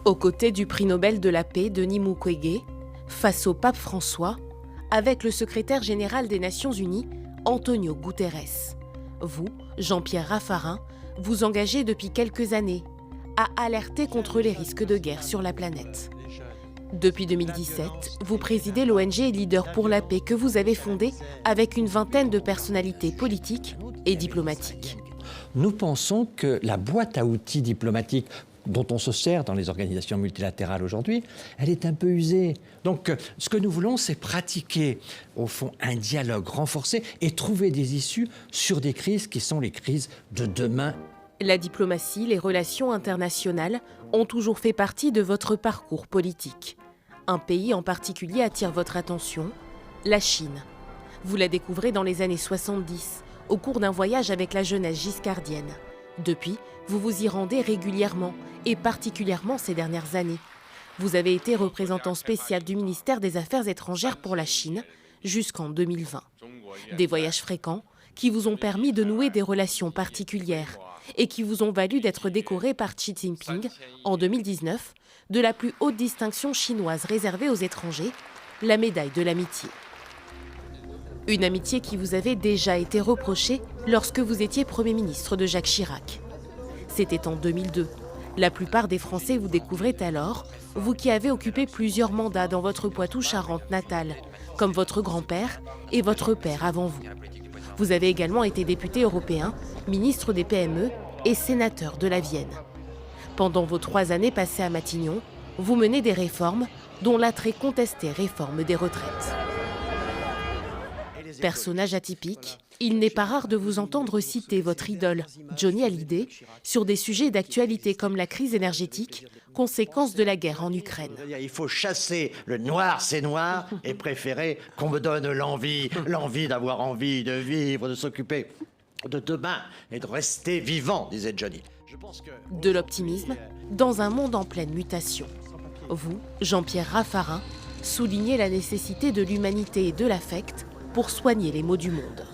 Aux côtés du prix Nobel de la paix Denis Mukwege, face au pape François, avec le secrétaire général des Nations Unies, Antonio Guterres. Vous, Jean-Pierre Raffarin, vous engagez depuis quelques années à alerter contre les risques de guerre sur la planète. Depuis 2017, vous présidez l'ONG Leader pour la paix que vous avez fondée avec une vingtaine de personnalités politiques et diplomatiques. Nous pensons que la boîte à outils diplomatique dont on se sert dans les organisations multilatérales aujourd'hui, elle est un peu usée. Donc, ce que nous voulons, c'est pratiquer, au fond, un dialogue renforcé et trouver des issues sur des crises qui sont les crises de demain. La diplomatie, les relations internationales ont toujours fait partie de votre parcours politique. Un pays en particulier attire votre attention, la Chine. Vous la découvrez dans les années 70, au cours d'un voyage avec la jeunesse giscardienne. Depuis, vous vous y rendez régulièrement, et particulièrement ces dernières années. Vous avez été représentant spécial du ministère des Affaires étrangères pour la Chine jusqu'en 2020. Des voyages fréquents qui vous ont permis de nouer des relations particulières et qui vous ont valu d'être décoré par Xi Jinping en 2019 de la plus haute distinction chinoise réservée aux étrangers, la médaille de l'amitié. Une amitié qui vous avait déjà été reprochée lorsque vous étiez Premier ministre de Jacques Chirac. C'était en 2002. La plupart des Français vous découvraient alors, vous qui avez occupé plusieurs mandats dans votre Poitou-Charentes natale, comme votre grand-père et votre père avant vous. Vous avez également été député européen, ministre des PME et sénateur de la Vienne. Pendant vos 3 années passées à Matignon, vous menez des réformes, dont la très contestée réforme des retraites. Personnage atypique, il n'est pas rare de vous entendre citer votre idole, Johnny Hallyday, sur des sujets d'actualité comme la crise énergétique, conséquence de la guerre en Ukraine. Il faut chasser le noir, c'est noir, et préférer qu'on me donne l'envie d'avoir envie de vivre, de s'occuper de demain et de rester vivant, disait Johnny. De l'optimisme dans un monde en pleine mutation. Vous, Jean-Pierre Raffarin, soulignez la nécessité de l'humanité et de l'affect pour soigner les maux du monde.